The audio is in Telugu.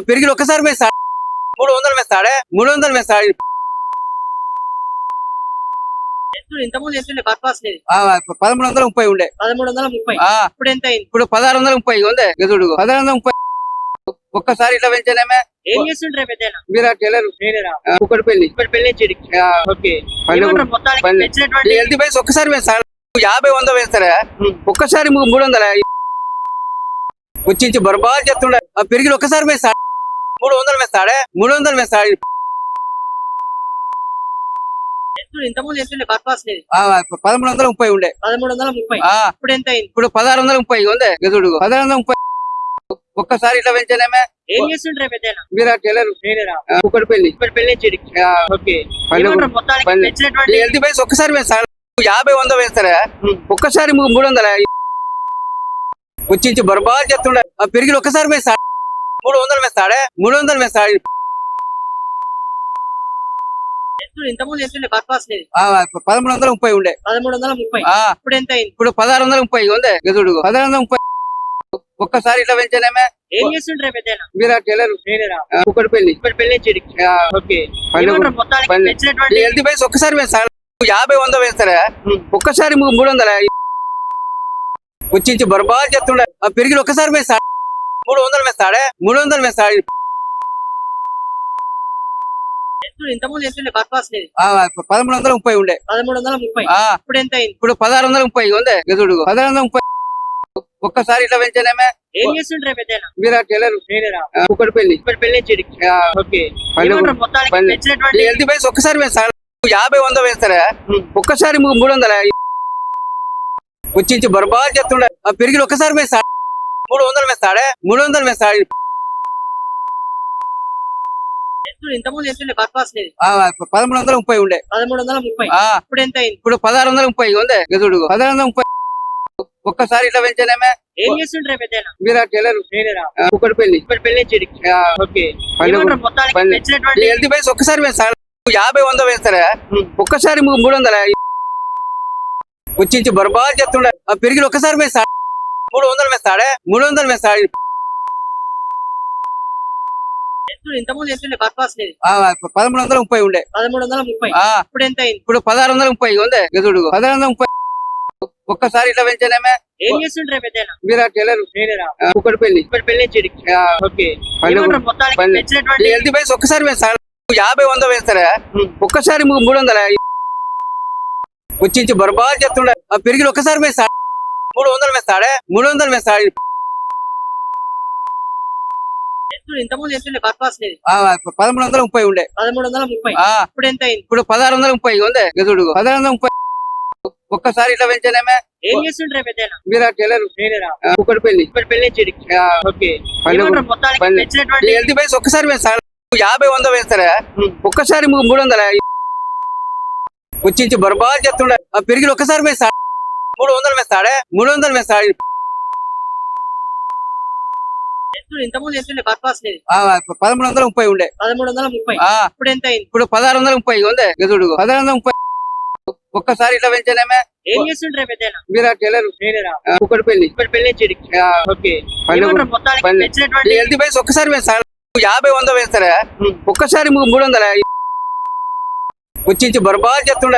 పెరిగి ఒక్కసారి వేస్తాడు 300 వేస్తాడే 300 వేస్తాడు. ఇంతకుముందు ఎంత బర్ఫాస్ 1330 ఉండే 1330. ఆ, ఇప్పుడు ఎంత అయింది? ఇప్పుడు 1630 ఉంది ఎదుడు 1630. ఒక్కసారి ఇట్లా పెంచానేమే. ఏం చేస్తుండ్రే పెద్దనా? మీరు టైలర్ కుక్కడి పెళ్లి ఇప్పుడు పెళ్లి చెడికి. ఓకే, ఏమంటారు మొత్తానికి పెంచినటువంటి హెల్త్ బేస్ ఒక్కసారి వేస్తాడు 50 100 వేస్తారా ఒక్కసారి 300 వచ్చి బర్బాద్ చేస్తుండే. పెరిగి ఒక్కసారి వేస్తాడు 300 వేస్తాడే 300 వేస్తాడు. ఇంతకుముందు ఎంత బర్ఫాస్ 1330 ఉండే 1330. ఆ, ఇప్పుడు ఎంత అయింది? ఇప్పుడు 1630 ఉంది ఎదుడు 1630. ఒక్కసారి ఇట్లా పెంచానేమే. ఏం చేస్తుండ్రే పెద్దనా? మీరు టైలర్ కుక్కడి పెళ్లి ఇప్పుడు పెళ్లి చెడికి. ఓకే, ఏమంటారు మొత్తానికి పెంచినటువంటి హెల్త్ బేస్ ఒక్కసారి వేస్తాడు 50 100 వేస్తారా ఒక్కసారి 300 వచ్చి బర్బాద్ చేస్తుండే. పెరిగి ఒక్కసారి వేస్తాడు 300 వేస్తాడే 300 వేస్తాడు. ఇంతకుముందు ఎంత బర్ఫాస్ 1330 ఉండే 1330. ఆ, ఇప్పుడు ఎంత అయింది? ఇప్పుడు 1630 ఉంది ఎదుడు 1630. ఒక్కసారి ఇట్లా పెంచానేమే. ఏం చేస్తుండ్రే పెద్దనా? మీరు టైలర్ కుక్కడి పెళ్లి ఇప్పుడు పెళ్లి చెడికి. ఓకే, ఏమంటారు మొత్తానికి పెంచినటువంటి హెల్త్ బేస్ ఒక్కసారి వేస్తాడు 50 100 వేస్తారా ఒక్కసారి 300 వచ్చి బర్బాద్ చేస్తుండే. పెరిగి ఒక్కసారి వేస్తాడు 300 వేస్తాడే 300 వేస్తాడు. ఇంతకుముందు ఎంత బర్ఫాస్ 1330 ఉండే 1330. ఆ, ఇప్పుడు ఎంత అయింది? ఇప్పుడు 1630 ఉంది ఎదుడు 1630. ఒక్కసారి ఇట్లా పెంచానేమే. ఏం చేస్తుండ్రే పెద్దనా? మీరు టైలర్ కుక్కడి పెళ్లి ఇప్పుడు పెళ్లి చెడికి. ఓకే, ఏమంటారు మొత్తానికి పెంచినటువంటి హెల్త్ బేస్ ఒక్కసారి వేస్తాడు 50 100 వేస్తారా ఒక్కసారి 300 వచ్చి బర్బాద్ చేస్తుండే. పెరిగి ఒక్కసారి వేస్తాడు 300 వేస్తాడే 300 వేస్తాడు. ఇంతకుముందు ఎంత బర్ఫాస్ 1330 ఉండే 1330. ఆ, ఇప్పుడు ఎంత అయింది? ఇప్పుడు 1630 ఉంది ఎదుడు 1630. ఒక్కసారి ఇట్లా పెంచానేమే. ఏం చేస్తుండ్రే పెద్దనా? మీరు టైలర్ కుక్కడి పెళ్లి ఇప్పుడు పెళ్లి చెడికి. ఓకే, ఏమంటారు మొత్తానికి పెంచినటువంటి హెల్త్ బేస్ ఒక్కసారి వేస్తాడు 50 100 వేస్తారా ఒక్కసారి 300 వచ్చి బర్బాద్ చేస్తుండే. పెరిగి ఒక్కసారి వేస్తాడు 300 వేస్తాడే 300 వేస్తాడు. ఇంతకుముందు ఎంత బర్ఫాస్ 1330 ఉండే 1330. ఆ, ఇప్పుడు ఎంత అయింది? ఇప్పుడు 1630 ఉంది ఎదుడు 1630. ఒక్కసారి ఇట్లా పెంచానేమే. ఏం చేస్తుండ్రే పెద్దనా? మీరు టైలర్ కుక్కడి పెళ్లి ఇప్పుడు పెళ్లి చెడికి. ఓకే, ఏమంటారు మొత్తానికి పెంచినటువంటి హెల్త్ బేస్ ఒక్కసారి వేస్తాడు 50 100 వేస్తారా ఒక్కసారి 300 వచ్చి బర్బాద్ చేస్తుండే. పెరిగి ఒక్కసారి వేస్తాడు 300 వేస్తాడే 300 వేస్తాడు. ఇంతకుముందు ఎంత బర్ఫాస్ 1330 ఉండే 1330. ఆ, ఇప్పుడు ఎంత అయింది? ఇప్పుడు 1630 ఉంది ఎదుడు 1630. ఒక్కసారి ఇట్లా పెంచానేమే. ఏం చేస్తుండ్రే పెద్దనా? మీరు టైలర్ కుక్కడి పెళ్లి ఇప్పుడు పెళ్లి చెడికి. ఓకే, ఏమంటారు మొత్తానికి పెంచినటువంటి హెల్త్ బేస్ ఒక్కసారి వేస్తాడు 50 100 వేస్తారా ఒక్కసారి 300 వచ్చి బర్బాద్ చేస్తుండే. పెరిగి ఒక్కసారి వేస్తాడు 300 వేస్తాడే 300 వేస్తాడు. ఇంతకుముందు ఎంత బర్ఫాస్ 1330 ఉండే 1330. ఆ, ఇప్పుడు ఎంత అయింది? ఇప్పుడు 1630 ఉంది ఎదుడు 1630. ఒక్కసారి ఇట్లా పెంచానేమే. ఏం చేస్తుండ్రే పెద్దనా? మీరు టైలర్ కుక్కడి పెళ్లి ఇప్పుడు పెళ్లి చెడికి. ఓకే, ఏమంటారు మొత్తానికి పెంచినటువంటి హెల్త్ బేస్ ఒక్కసారి వేస్తాడు 50 100 వేస్తారా ఒక్కసారి 300 వచ్చి బర్బాద్ చేస్తుండే.